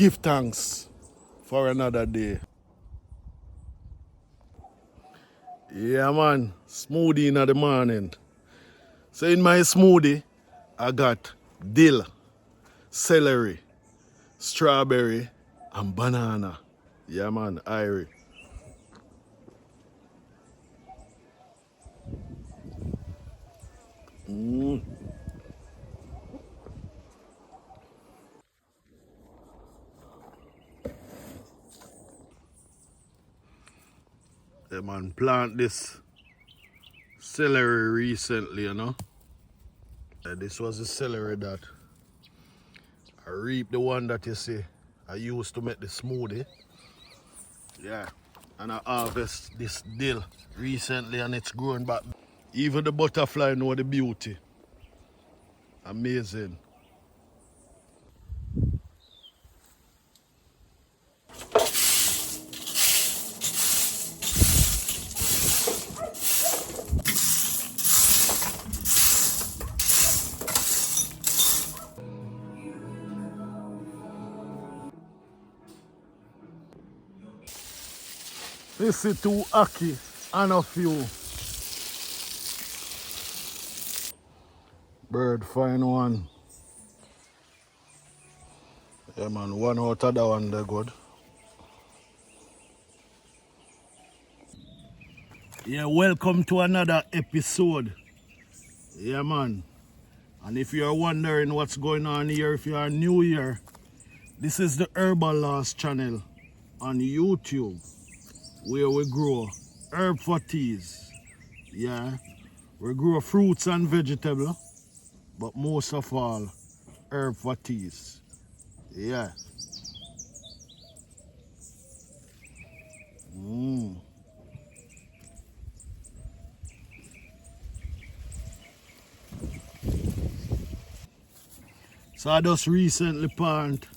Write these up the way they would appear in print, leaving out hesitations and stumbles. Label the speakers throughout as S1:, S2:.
S1: give thanks for another day. Yeah, man. Smoothie in the morning. So in my smoothie, I got dill, celery, strawberry, and banana. Yeah, man. Irie. Yeah, man. Plant this celery recently, you know. This was the celery that I reaped, the one that you see I used to make the smoothie. Yeah. And I harvest this dill recently and it's growing back. Even the butterfly know the beauty. Amazing. This is too Aki and a few. Bird fine one. Yeah, man, one out of that one they good. Yeah, welcome to another episode. Yeah, man. And if you're wondering what's going on here, if you are new here, this is the Herbal Laws channel on YouTube, where we grow herb for teas. Yeah, we grow fruits and vegetables, but most of all, herb for teas. Yeah. So I just recently planted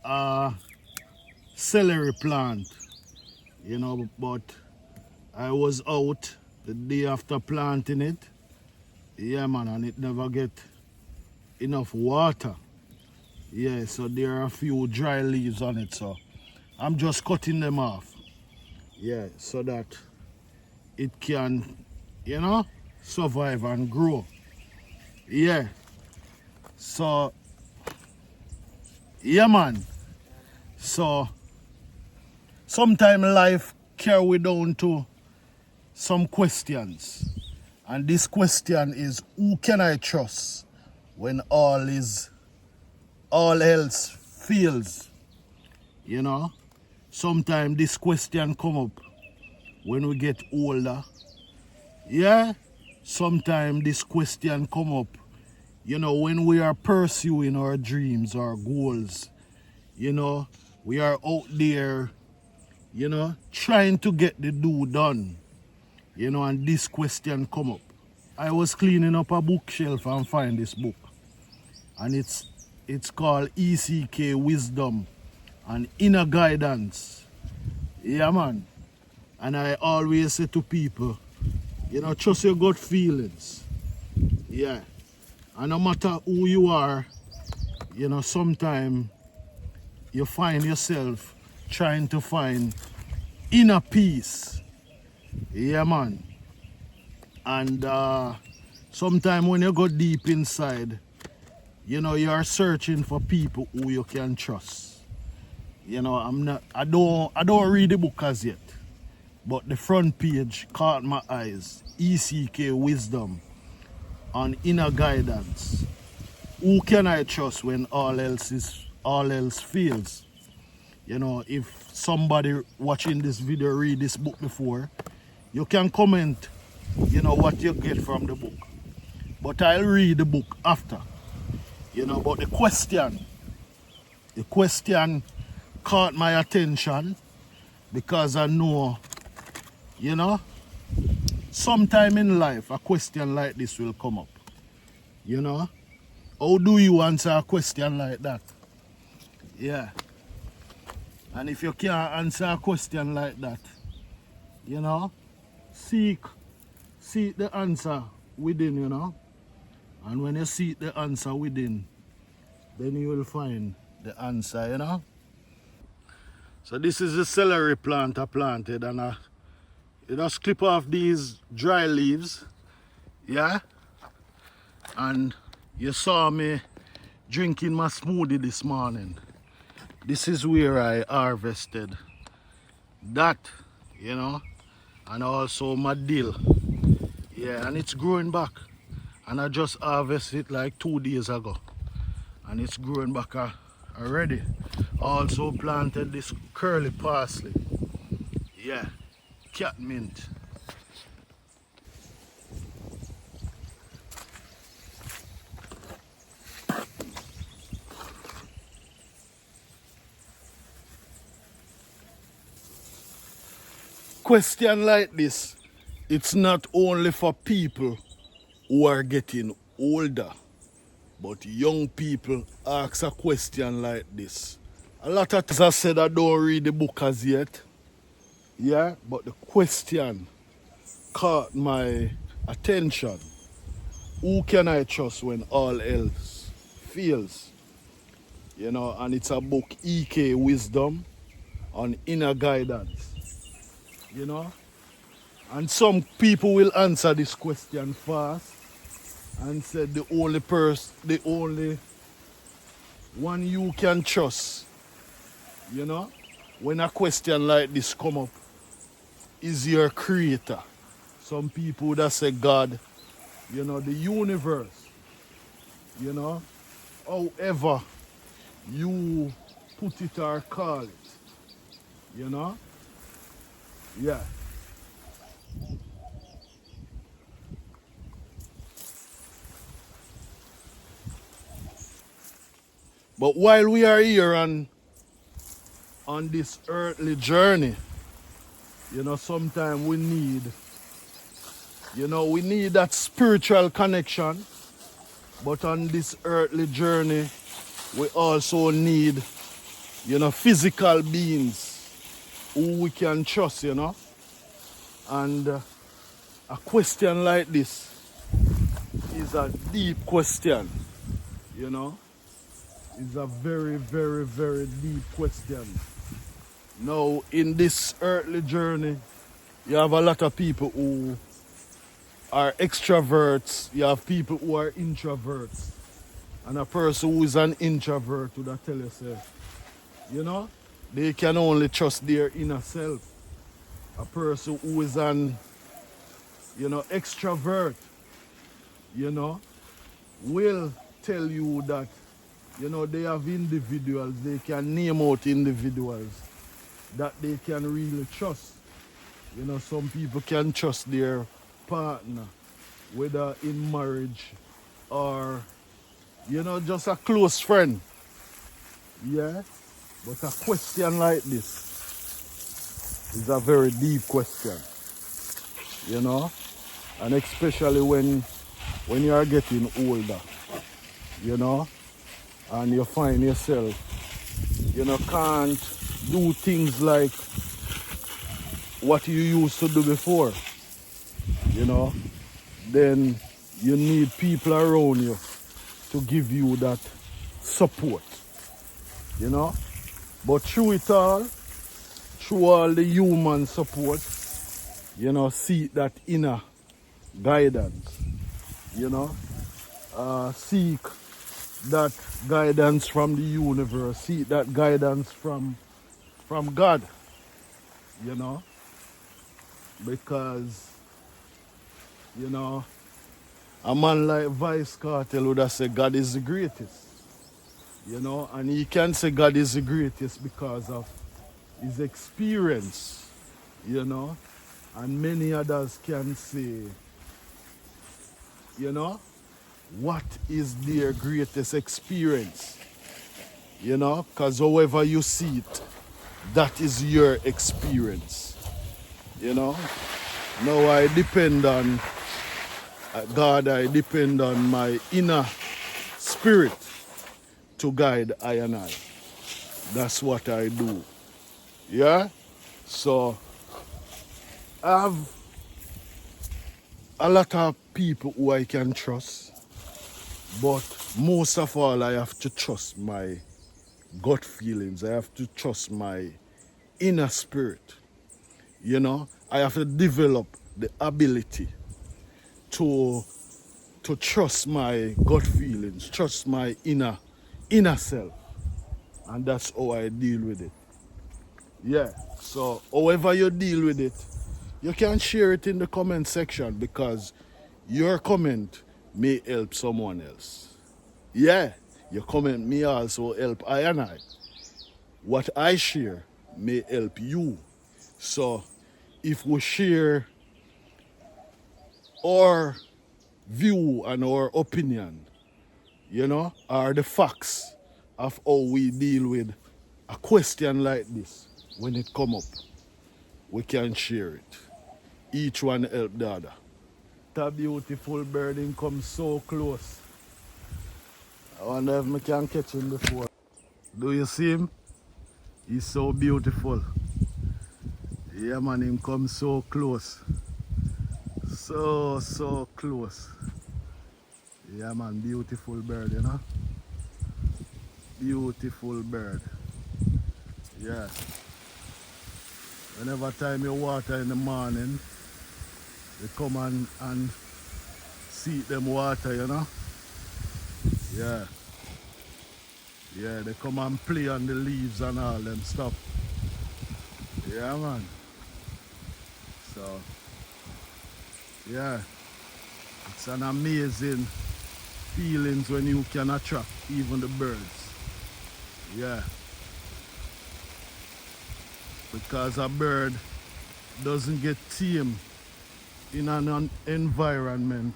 S1: a celery plant, you know, but I was out the day after planting it. Yeah, man, and it never get enough water. Yeah, so there are a few dry leaves on it, so I'm just cutting them off. Yeah, so that it can, you know, survive and grow. Yeah, so, yeah, man. So, sometime life carry we down to some questions. And this question is, who can I trust when all else fails? You know? Sometimes this question come up when we get older. Yeah? Sometimes this question come up, you know, when we are pursuing our dreams, our goals. You know, we are out there, you know, trying to get the do done. You know, and this question come up. I was cleaning up a bookshelf and find this book. And it's called ECK Wisdom and Inner Guidance. Yeah, man. And I always say to people, you know, trust your gut feelings. Yeah. And no matter who you are, you know, sometimes you find yourself trying to find inner peace. Yeah, man. And sometimes when you go deep inside, you know, you are searching for people who you can trust. You know, I don't read the book as yet, but the front page caught my eyes. ECK Wisdom on Inner Guidance. Who can I trust when all else fails? You know, if somebody watching this video read this book before, you can comment, you know, what you get from the book. But I'll read the book after. You know, but the question caught my attention because I know, you know, sometime in life a question like this will come up. You know? How do you answer a question like that? Yeah. And if you can't answer a question like that, you know, seek the answer within, you know. And when you seek the answer within, then you will find the answer, you know. So this is the celery plant I planted, and I just clip off these dry leaves, yeah. And you saw me drinking my smoothie this morning. This is where I harvested that, you know, and also my dill. Yeah, and it's growing back. And I just harvested it like 2 days ago. And it's growing back already. Also planted this curly parsley. Yeah, cat mint. Question like this, it's not only for people who are getting older, but young people ask a question like this. A lot of times I said I don't read the book as yet, yeah, but the question caught my attention. Who can I trust when all else fails? You know, and it's a book, E.K. Wisdom on Inner Guidance. You know, and some people will answer this question fast and said the only one you can trust, you know, when a question like this come up, is your creator. Some people that say God, you know, the universe, you know, however you put it or call it, you know, yeah. But while we are here on this earthly journey, you know, sometimes we need, you know, we need that spiritual connection. But on this earthly journey, we also need, you know, physical beings who we can trust, you know. And a question like this is a deep question, you know. It's a very, very, very deep question. Now, in this earthly journey, you have a lot of people who are extroverts, you have people who are introverts. And a person who is an introvert would tell you, say, you know, they can only trust their inner self. A person who is an, you know, extrovert, you know, will tell you that, you know, they have individuals, they can name out individuals that they can really trust. You know, some people can trust their partner, whether in marriage or, you know, just a close friend. Yeah? But a question like this is a very deep question. You know? And especially when you are getting older. You know? And you find yourself, you know, can't do things like what you used to do before, you know, then you need people around you to give you that support, you know. But through it all, through all the human support, you know, seek that inner guidance, you know, seek that guidance from the universe, seek that guidance from God, you know, because, you know, a man like Vice Cartel would have said God is the greatest, you know, and he can say God is the greatest because of his experience, you know, and many others can say, you know, what is their greatest experience, you know, because however you see it, that is your experience, you know. Now I depend on God, I depend on my inner spirit to guide I and I. That's what I do. Yeah? So I have a lot of people who I can trust, but most of all I have to trust my gut feelings. I have to trust my inner spirit. You know, I have to develop the ability to trust my gut feelings, trust my inner self. And that's how I deal with it. Yeah. So however you deal with it, you can share it in the comment section because your comment may help someone else. Yeah. Your comment may also help I and I. What I share may help you. So if we share our view and our opinion, you know, are the facts of how we deal with a question like this when it come up, we can share it. Each one help the other. That beautiful birding comes so close. I wonder if I can catch him before. Do you see him? He's so beautiful. Yeah man, him comes so close. So close. Yeah man, beautiful bird, you know? Beautiful bird. Yeah. Whenever time you water in the morning, they come and see them water, you know? Yeah. Yeah, they come and play on the leaves and all them stuff. Yeah, man. So, yeah. It's an amazing feelings when you can attract even the birds. Yeah. Because a bird doesn't get tame in an environment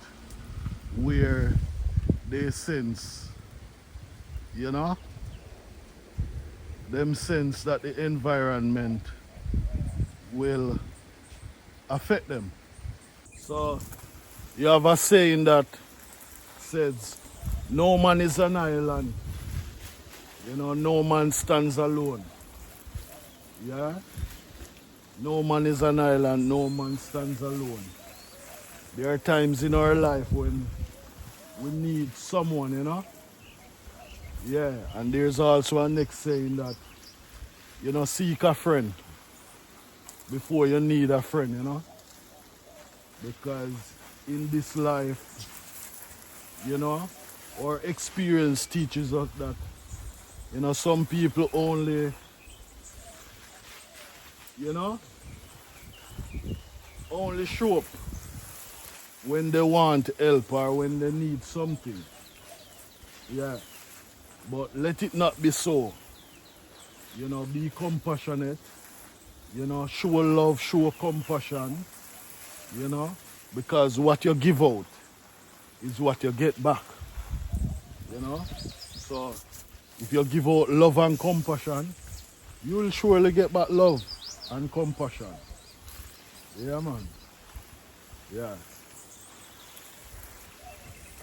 S1: where they sense, you know, them sense that the environment will affect them. So you have a saying that says, no man is an island. You know, no man stands alone. Yeah? No man is an island, no man stands alone. There are times in our life when we need someone, you know? Yeah, and there's also a next saying that, you know, seek a friend before you need a friend, you know? Because in this life, you know, our experience teaches us that, you know, some people only, you know, only show up when they want help or when they need something. Yeah. But let it not be so. You know, be compassionate. You know, show love, show compassion. You know, because what you give out is what you get back. You know, so if you give out love and compassion, you will surely get back love and compassion. Yeah, man. Yeah.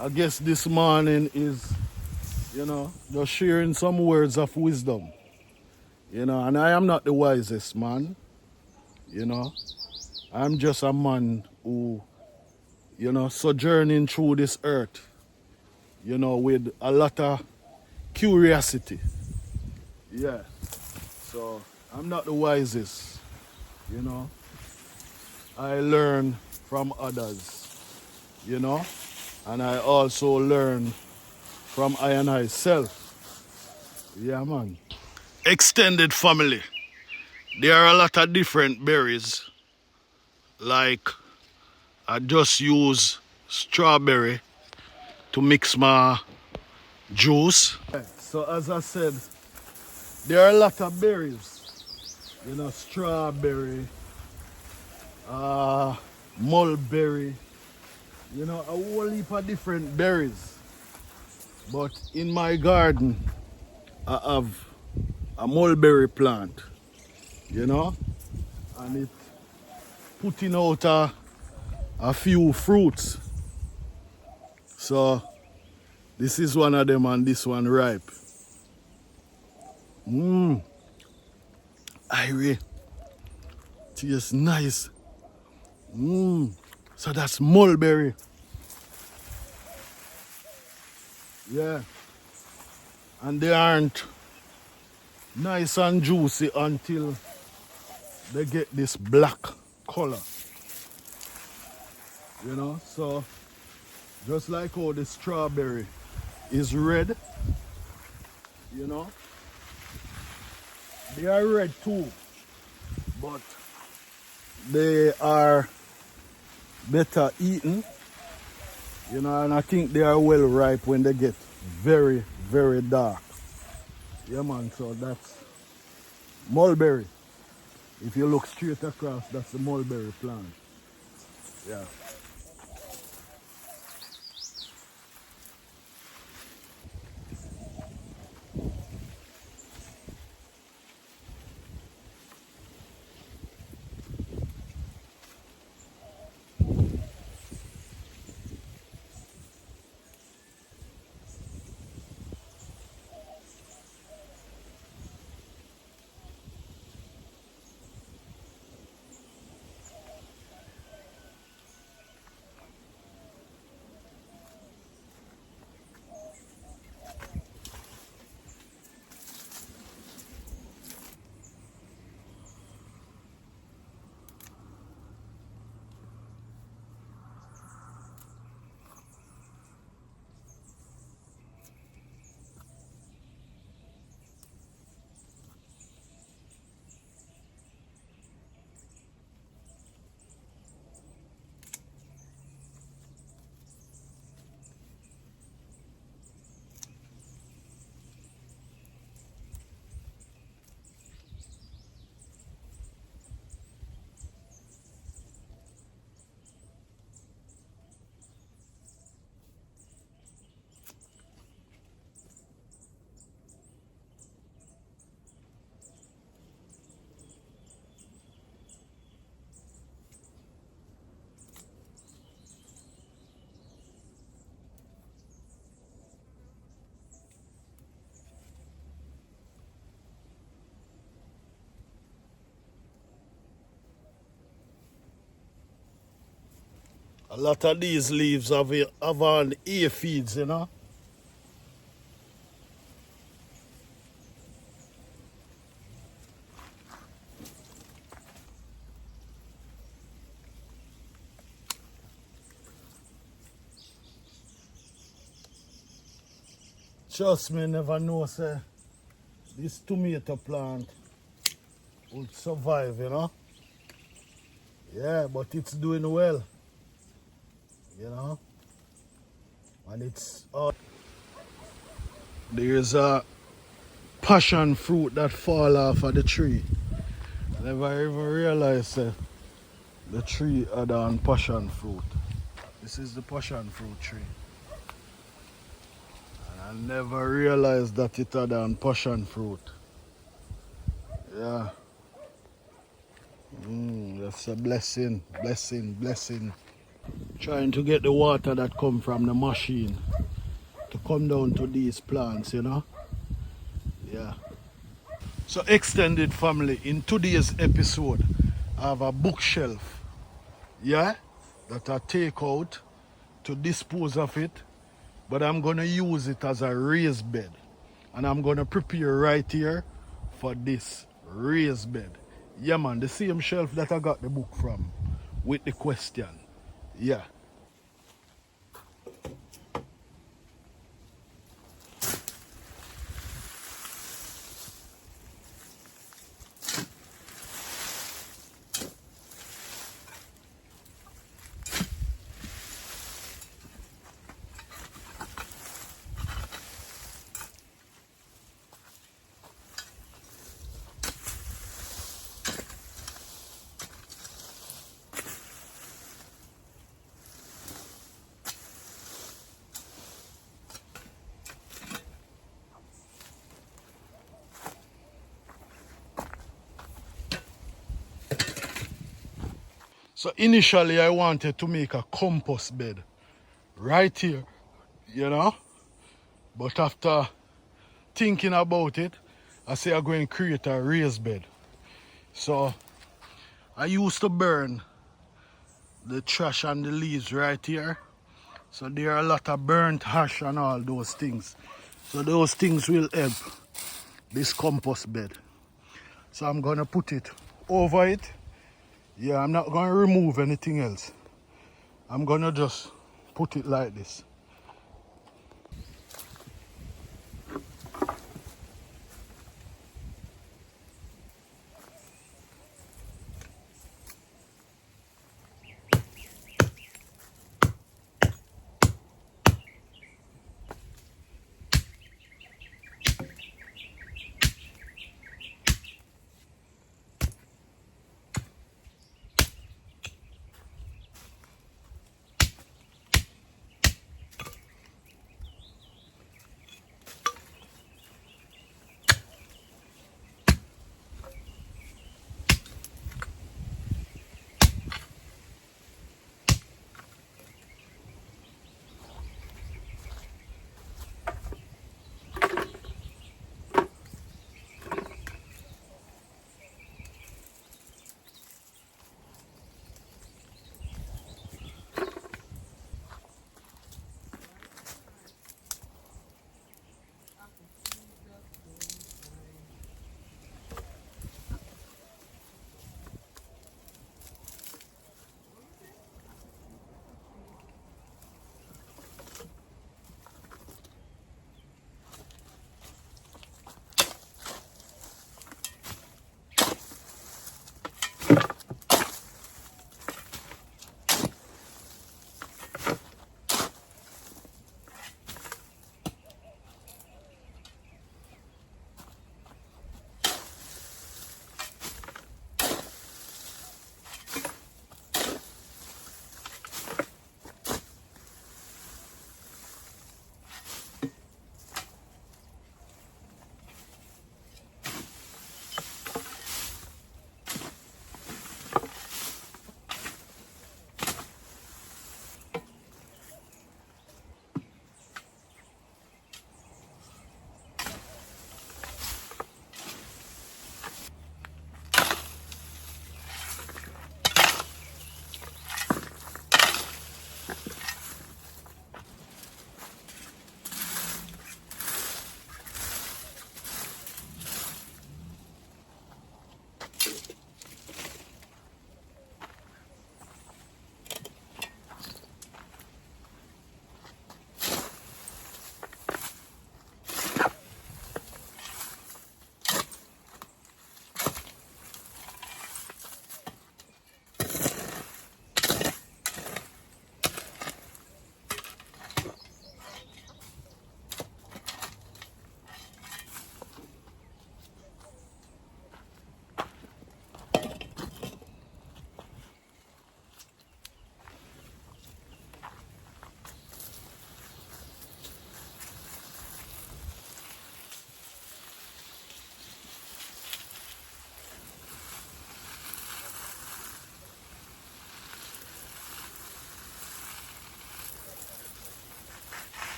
S1: I guess this morning is, you know, just sharing some words of wisdom. You know, and I am not the wisest man. You know, I'm just a man who, you know, sojourning through this earth, you know, with a lot of curiosity. Yeah. So I'm not the wisest, you know. I learn from others, you know, and I also learn from I and I self. Yeah, man. Extended family. There are a lot of different berries. Like I just use strawberry to mix my juice. So as I said, there are a lot of berries. You know, strawberry, mulberry, you know, a whole heap of different berries. But in my garden, I have a mulberry plant, you know, and it putting out a few fruits. So this is one of them and this one ripe. Irie. Tastes nice. So that's mulberry. Yeah. And they aren't nice and juicy until they get this black color. You know, so just like how the strawberry is red, you know, they are red too, but they are better eaten, you know, and I think they are well ripe when they get very, very dark. Yeah, man, so that's mulberry. If you look straight across, that's the mulberry plant. Yeah. A lot of these leaves have on aphids, you know. Trust me, never know, say, this tomato plant would survive, you know. Yeah, but it's doing well, you know. And it's there's a passion fruit that fall off of the tree. I never even realized the tree had on passion fruit. This is the passion fruit tree. And I never realized that it had on passion fruit. Yeah. That's a blessing, blessing, blessing. Trying to get the water that come from the machine to come down to these plants, you know. Yeah. So extended family, in today's episode, I have a bookshelf, yeah, that I take out to dispose of it, but I'm gonna use it as a raised bed. And I'm gonna prepare right here for this raised bed. Yeah man, the same shelf that I got the book from with the question. Yeah. So initially I wanted to make a compost bed right here, you know. But after thinking about it, I say I'm going to create a raised bed. So I used to burn the trash and the leaves right here. So there are a lot of burnt ash and all those things. So those things will help this compost bed. So I'm gonna put it over it. Yeah, I'm not gonna remove anything else. I'm gonna just put it like this.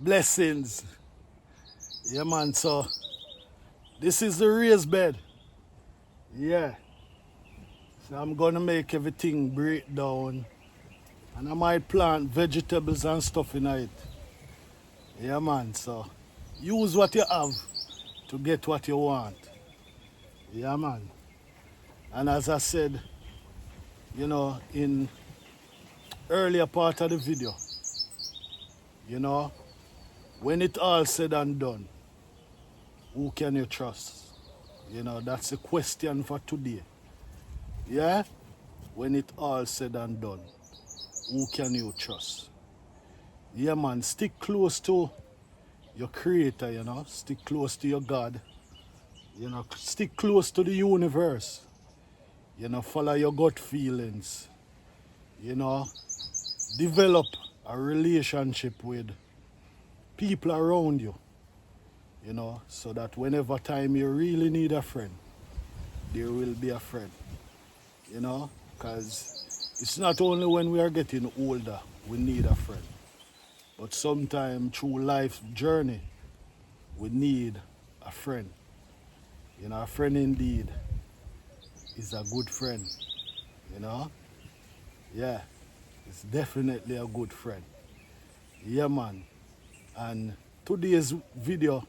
S1: Blessings. Yeah, man, so this is the raised bed. Yeah. So I'm gonna make everything break down. And I might plant vegetables and stuff in it. Yeah, man, so use what you have to get what you want. Yeah, man. And as I said, in earlier part of the video, you know, when it all said and done, who can you trust? That's the question for today. Yeah? When it all said and done, who can you trust? Yeah, man, stick close to your creator, stick close to your God, stick close to the universe, follow your gut feelings, develop a relationship with people around you, so that whenever time you really need a friend, there will be a friend, because it's not only when we are getting older we need a friend, but sometimes through life's journey we need a friend, a friend indeed. is a good friend, you know? Yeah, it's definitely a good friend. Yeah, man. And today's video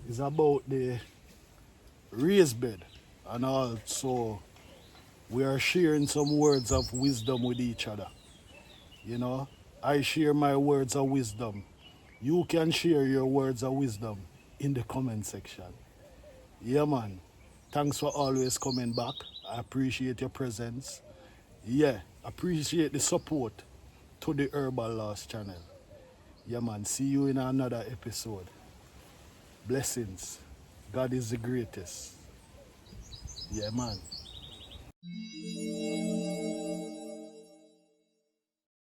S1: is about the raised bed, and also we are sharing some words of wisdom with each other. You know, I share my words of wisdom. You can share your words of wisdom in the comment section. Yeah, man. Thanks for always coming back. I appreciate your presence. Yeah, appreciate the support to the Herbal Loss channel. Yeah, man. See you in another episode. Blessings. God is the greatest. Yeah, man.